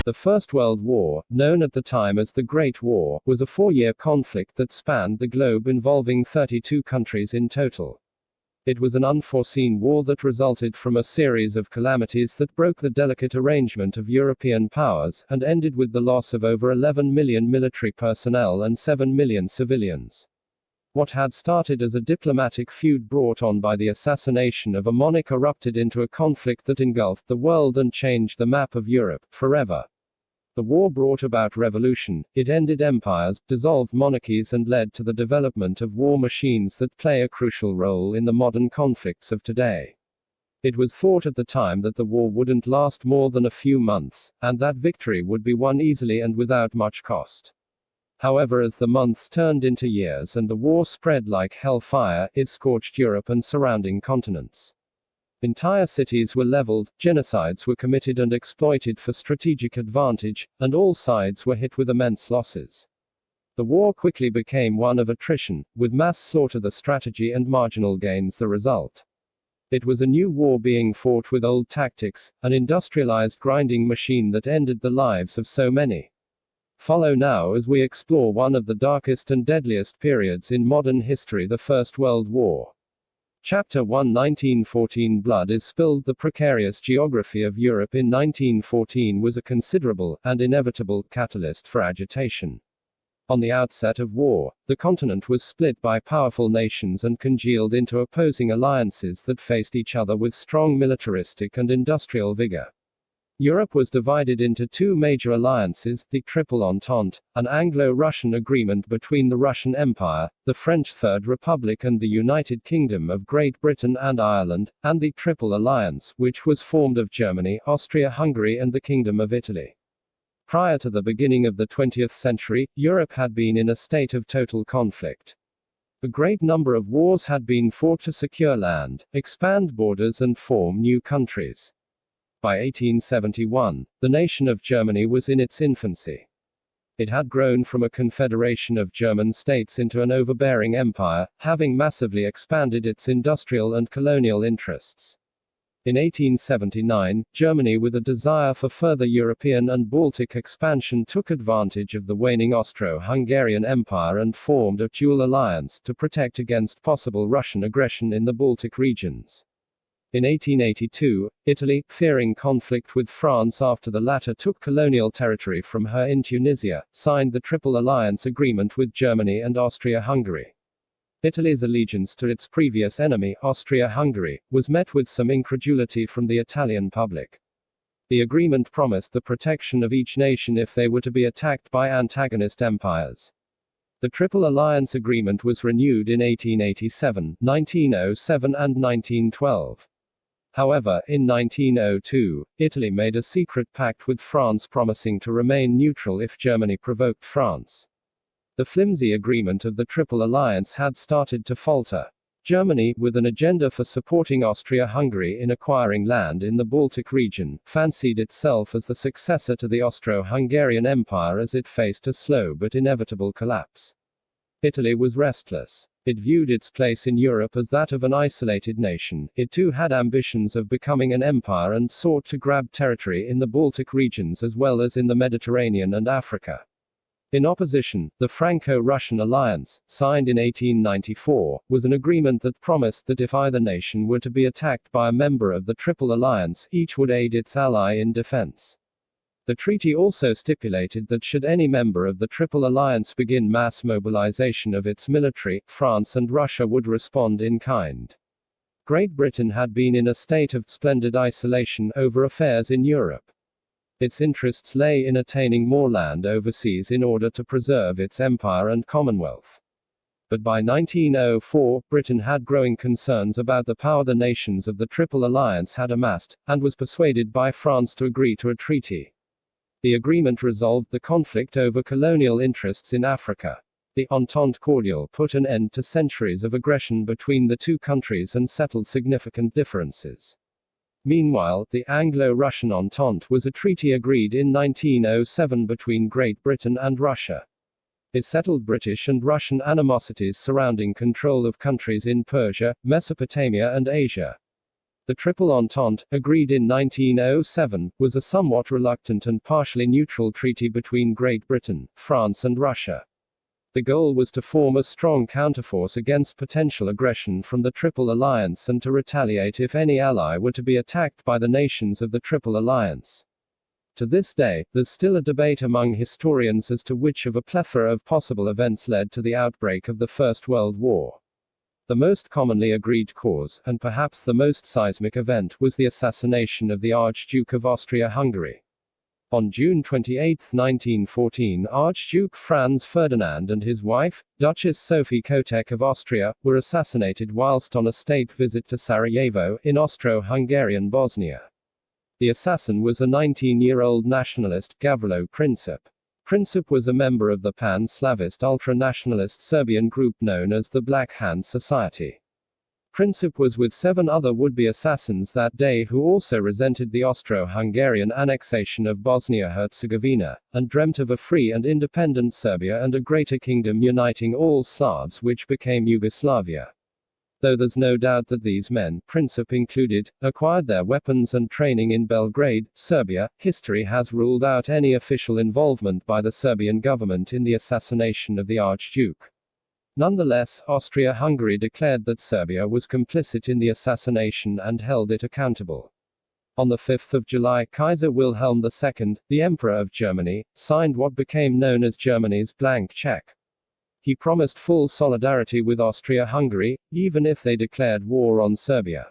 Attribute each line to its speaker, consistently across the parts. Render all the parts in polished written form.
Speaker 1: The First World War, known at the time as the Great War, was a 4-year conflict that spanned the globe involving 32 countries in total. It was an unforeseen war that resulted from a series of calamities that broke the delicate arrangement of European powers, and ended with the loss of over 11 million military personnel and 7 million civilians. What had started as a diplomatic feud brought on by the assassination of a monarch erupted into a conflict that engulfed the world and changed the map of Europe forever. The war brought about revolution, it ended empires, dissolved monarchies, and led to the development of war machines that play a crucial role in the modern conflicts of today. It was thought at the time that the war wouldn't last more than a few months, and that victory would be won easily and without much cost. However, as the months turned into years and the war spread like hellfire, it scorched Europe and surrounding continents. Entire cities were leveled, genocides were committed and exploited for strategic advantage, and all sides were hit with immense losses. The war quickly became one of attrition, with mass slaughter the strategy and marginal gains the result. It was a new war being fought with old tactics, an industrialized grinding machine that ended the lives of so many. Follow now as we explore one of the darkest and deadliest periods in modern history, the First World War. Chapter 1, 1914. Blood is spilled. The precarious geography of Europe in 1914 was a considerable, and inevitable, catalyst for agitation. On the outset of war, the continent was split by powerful nations and congealed into opposing alliances that faced each other with strong militaristic and industrial vigor. Europe was divided into two major alliances, the Triple Entente, an Anglo-Russian agreement between the Russian Empire, the French Third Republic and the United Kingdom of Great Britain and Ireland, and the Triple Alliance, which was formed of Germany, Austria-Hungary and the Kingdom of Italy. Prior to the beginning of the 20th century, Europe had been in a state of total conflict. A great number of wars had been fought to secure land, expand borders and form new countries. By 1871, the nation of Germany was in its infancy. It had grown from a confederation of German states into an overbearing empire, having massively expanded its industrial and colonial interests. In 1879, Germany, with a desire for further European and Baltic expansion, took advantage of the waning Austro-Hungarian Empire and formed a dual alliance to protect against possible Russian aggression in the Baltic regions. In 1882, Italy, fearing conflict with France after the latter took colonial territory from her in Tunisia, signed the Triple Alliance agreement with Germany and Austria-Hungary. Italy's allegiance to its previous enemy, Austria-Hungary, was met with some incredulity from the Italian public. The agreement promised the protection of each nation if they were to be attacked by antagonist empires. The Triple Alliance agreement was renewed in 1887, 1907 and 1912. However, in 1902, Italy made a secret pact with France promising to remain neutral if Germany provoked France. The flimsy agreement of the Triple Alliance had started to falter. Germany, with an agenda for supporting Austria-Hungary in acquiring land in the Baltic region, fancied itself as the successor to the Austro-Hungarian Empire as it faced a slow but inevitable collapse. Italy was restless. It viewed its place in Europe as that of an isolated nation. It too had ambitions of becoming an empire and sought to grab territory in the Baltic regions as well as in the Mediterranean and Africa. In opposition, the Franco-Russian alliance, signed in 1894, was an agreement that promised that if either nation were to be attacked by a member of the Triple Alliance, each would aid its ally in defense. The treaty also stipulated that should any member of the Triple Alliance begin mass mobilization of its military, France and Russia would respond in kind. Great Britain had been in a state of splendid isolation over affairs in Europe. Its interests lay in attaining more land overseas in order to preserve its empire and commonwealth. But by 1904, Britain had growing concerns about the power the nations of the Triple Alliance had amassed, and was persuaded by France to agree to a treaty. The agreement resolved the conflict over colonial interests in Africa. The Entente Cordiale put an end to centuries of aggression between the two countries and settled significant differences. Meanwhile, the Anglo-Russian Entente was a treaty agreed in 1907 between Great Britain and Russia. It settled British and Russian animosities surrounding control of countries in Persia, Mesopotamia and Asia. The Triple Entente, agreed in 1907, was a somewhat reluctant and partially neutral treaty between Great Britain, France and Russia. The goal was to form a strong counterforce against potential aggression from the Triple Alliance and to retaliate if any ally were to be attacked by the nations of the Triple Alliance. To this day, there's still a debate among historians as to which of a plethora of possible events led to the outbreak of the First World War. The most commonly agreed cause, and perhaps the most seismic event, was the assassination of the Archduke of Austria-Hungary. On June 28, 1914, Archduke Franz Ferdinand and his wife, Duchess Sophie Kotek of Austria, were assassinated whilst on a state visit to Sarajevo, in Austro-Hungarian Bosnia. The assassin was a 19-year-old nationalist, Gavrilo Princip. Princip was a member of the pan-Slavist ultra-nationalist Serbian group known as the Black Hand Society. Princip was with 7 other would-be assassins that day who also resented the Austro-Hungarian annexation of Bosnia-Herzegovina, and dreamt of a free and independent Serbia and a greater kingdom uniting all Slavs which became Yugoslavia. Though there's no doubt that these men, Princip included, acquired their weapons and training in Belgrade, Serbia, history has ruled out any official involvement by the Serbian government in the assassination of the Archduke. Nonetheless, Austria-Hungary declared that Serbia was complicit in the assassination and held it accountable. On the 5th of July, Kaiser Wilhelm II, the Emperor of Germany, signed what became known as Germany's blank check. He promised full solidarity with Austria-Hungary, even if they declared war on Serbia.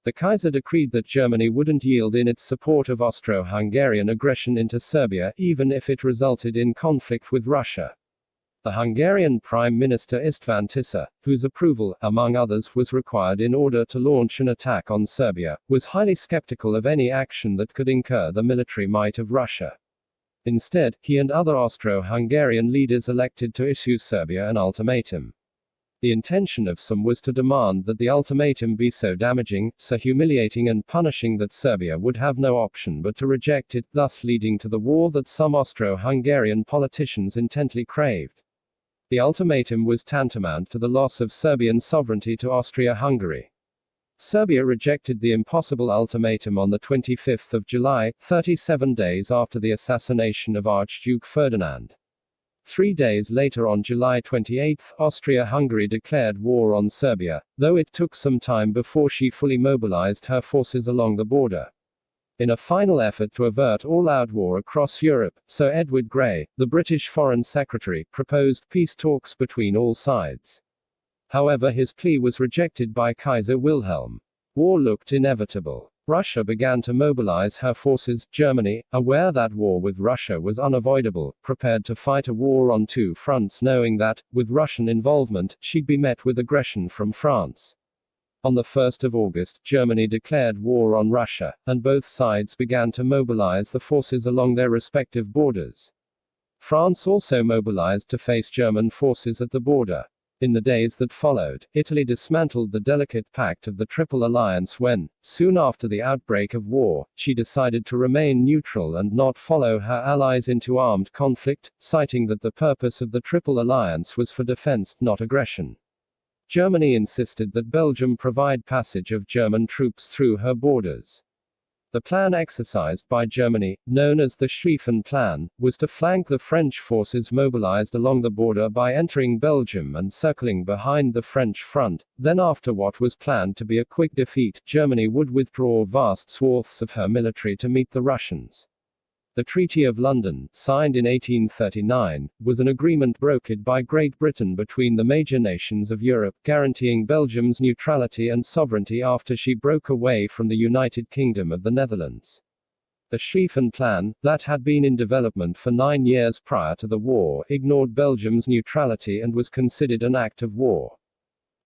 Speaker 1: The Kaiser decreed that Germany wouldn't yield in its support of Austro-Hungarian aggression into Serbia, even if it resulted in conflict with Russia. The Hungarian Prime Minister István Tisza, whose approval, among others, was required in order to launch an attack on Serbia, was highly skeptical of any action that could incur the military might of Russia. Instead, he and other Austro-Hungarian leaders elected to issue Serbia an ultimatum. The intention of some was to demand that the ultimatum be so damaging, so humiliating and punishing that Serbia would have no option but to reject it, thus leading to the war that some Austro-Hungarian politicians intently craved. The ultimatum was tantamount to the loss of Serbian sovereignty to Austria-Hungary. Serbia rejected the impossible ultimatum on the 25th of July, 37 days after the assassination of Archduke Ferdinand. 3 days later, on July 28, Austria-Hungary declared war on Serbia, though it took some time before she fully mobilized her forces along the border. In a final effort to avert all-out war across Europe, Sir Edward Grey, the British Foreign Secretary, proposed peace talks between all sides. However, his plea was rejected by Kaiser Wilhelm. War looked inevitable. Russia began to mobilize her forces. Germany, aware that war with Russia was unavoidable, prepared to fight a war on 2 fronts, knowing that, with Russian involvement, she'd be met with aggression from France. On the 1st of August, Germany declared war on Russia, and both sides began to mobilize the forces along their respective borders. France also mobilized to face German forces at the border. In the days that followed, Italy dismantled the delicate pact of the Triple Alliance when, soon after the outbreak of war, she decided to remain neutral and not follow her allies into armed conflict, citing that the purpose of the Triple Alliance was for defense, not aggression. Germany insisted that Belgium provide passage of German troops through her borders. The plan exercised by Germany, known as the Schlieffen Plan, was to flank the French forces mobilized along the border by entering Belgium and circling behind the French front. Then, after what was planned to be a quick defeat, Germany would withdraw vast swaths of her military to meet the Russians. The Treaty of London, signed in 1839, was an agreement brokered by Great Britain between the major nations of Europe, guaranteeing Belgium's neutrality and sovereignty after she broke away from the United Kingdom of the Netherlands. The Schlieffen Plan, that had been in development for 9 years prior to the war, ignored Belgium's neutrality and was considered an act of war.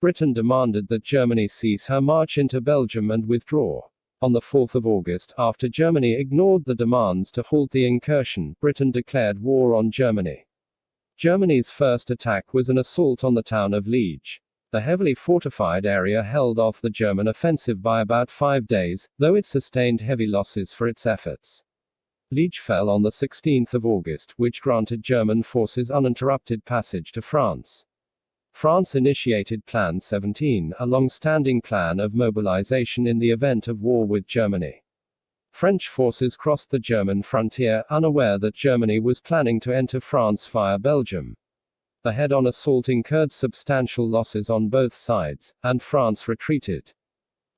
Speaker 1: Britain demanded that Germany cease her march into Belgium and withdraw. On the 4th of August, after Germany ignored the demands to halt the incursion, Britain declared war on Germany. Germany's first attack was an assault on the town of Liege. The heavily fortified area held off the German offensive by about 5 days, though it sustained heavy losses for its efforts. Liege fell on the 16th of August, which granted German forces uninterrupted passage to France. France initiated Plan 17, a long-standing plan of mobilization in the event of war with Germany. French forces crossed the German frontier, unaware that Germany was planning to enter France via Belgium. The head-on assault incurred substantial losses on both sides, and France retreated.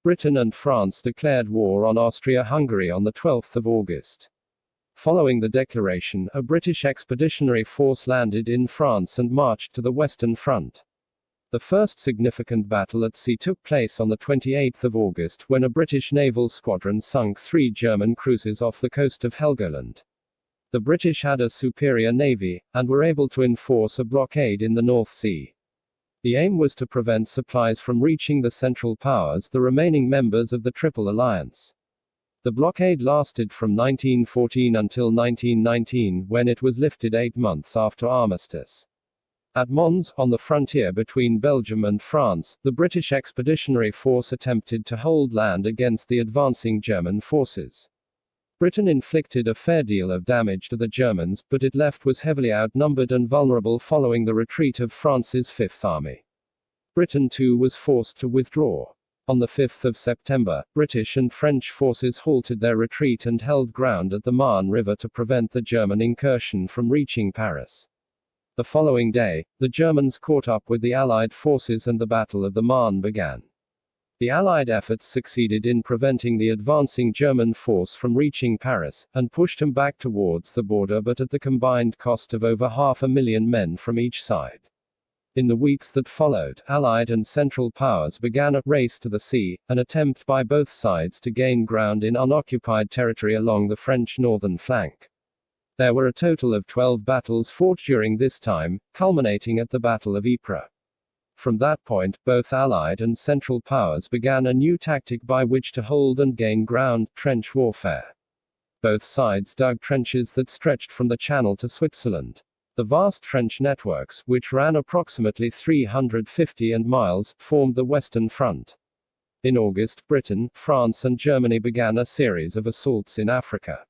Speaker 1: Britain and France declared war on Austria-Hungary on the 12th of August. Following the declaration, a British expeditionary force landed in France and marched to the Western Front. The first significant battle at sea took place on the 28th of August when a British naval squadron sunk 3 German cruisers off the coast of Helgoland. The British had a superior navy, and were able to enforce a blockade in the North Sea. The aim was to prevent supplies from reaching the Central Powers, the remaining members of the Triple Alliance. The blockade lasted from 1914 until 1919, when it was lifted 8 months after armistice. At Mons, on the frontier between Belgium and France, the British Expeditionary Force attempted to hold land against the advancing German forces. Britain inflicted a fair deal of damage to the Germans, but it left was heavily outnumbered and vulnerable following the retreat of France's Fifth Army. Britain too was forced to withdraw. On the 5th of September, British and French forces halted their retreat and held ground at the Marne River to prevent the German incursion from reaching Paris. The following day, the Germans caught up with the Allied forces and the Battle of the Marne began. The Allied efforts succeeded in preventing the advancing German force from reaching Paris, and pushed them back towards the border, but at the combined cost of over 500,000 men from each side. In the weeks that followed, Allied and Central Powers began a race to the sea, an attempt by both sides to gain ground in unoccupied territory along the French northern flank. There were a total of 12 battles fought during this time, culminating at the Battle of Ypres. From that point, both Allied and Central Powers began a new tactic by which to hold and gain ground: trench warfare. Both sides dug trenches that stretched from the Channel to Switzerland. The vast trench networks, which ran approximately 350 miles, formed the Western Front. In August, Britain, France and Germany began a series of assaults in Africa.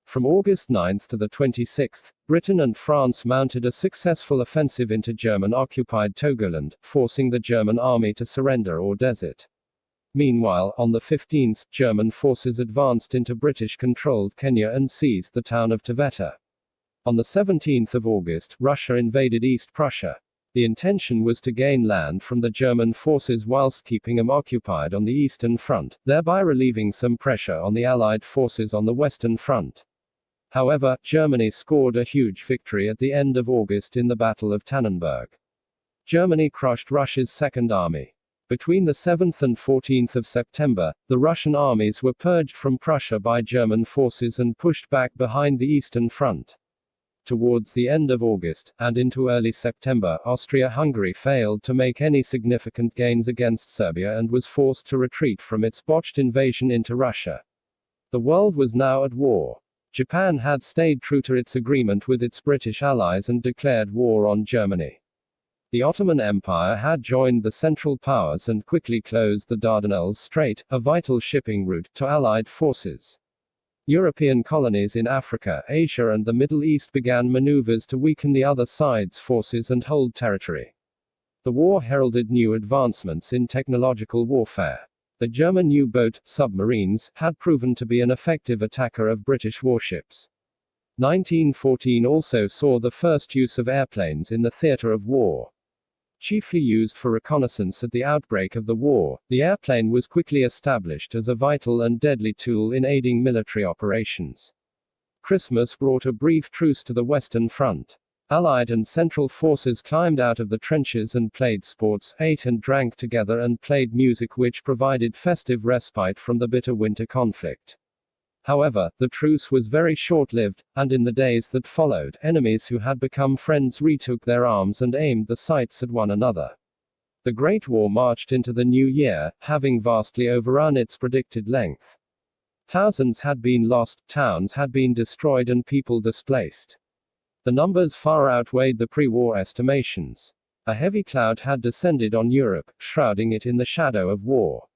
Speaker 1: From August 9 to the 26th, Britain and France mounted a successful offensive into German-occupied Togoland, forcing the German army to surrender or desert. Meanwhile, on the 15th, German forces advanced into British-controlled Kenya and seized the town of Taveta. On the 17th of August, Russia invaded East Prussia. The intention was to gain land from the German forces whilst keeping them occupied on the Eastern Front, thereby relieving some pressure on the Allied forces on the Western Front. However, Germany scored a huge victory at the end of August in the Battle of Tannenberg. Germany crushed Russia's Second Army. Between the 7th and 14th of September, the Russian armies were purged from Prussia by German forces and pushed back behind the Eastern Front. Towards the end of August, and into early September, Austria-Hungary failed to make any significant gains against Serbia and was forced to retreat from its botched invasion into Russia. The world was now at war. Japan had stayed true to its agreement with its British allies and declared war on Germany. The Ottoman Empire had joined the Central Powers and quickly closed the Dardanelles Strait, a vital shipping route, to Allied forces. European colonies in Africa, Asia and the Middle East began maneuvers to weaken the other side's forces and hold territory. The war heralded new advancements in technological warfare. The German U-boat, submarines, had proven to be an effective attacker of British warships. 1914 also saw the first use of airplanes in the theater of war. Chiefly used for reconnaissance at the outbreak of the war, the airplane was quickly established as a vital and deadly tool in aiding military operations. Christmas brought a brief truce to the Western Front. Allied and Central forces climbed out of the trenches and played sports, ate and drank together and played music, which provided festive respite from the bitter winter conflict. However, the truce was very short-lived, and in the days that followed, enemies who had become friends retook their arms and aimed the sights at one another. The Great War marched into the new year, having vastly overrun its predicted length. Thousands had been lost, towns had been destroyed and people displaced. The numbers far outweighed the pre-war estimations. A heavy cloud had descended on Europe, shrouding it in the shadow of war.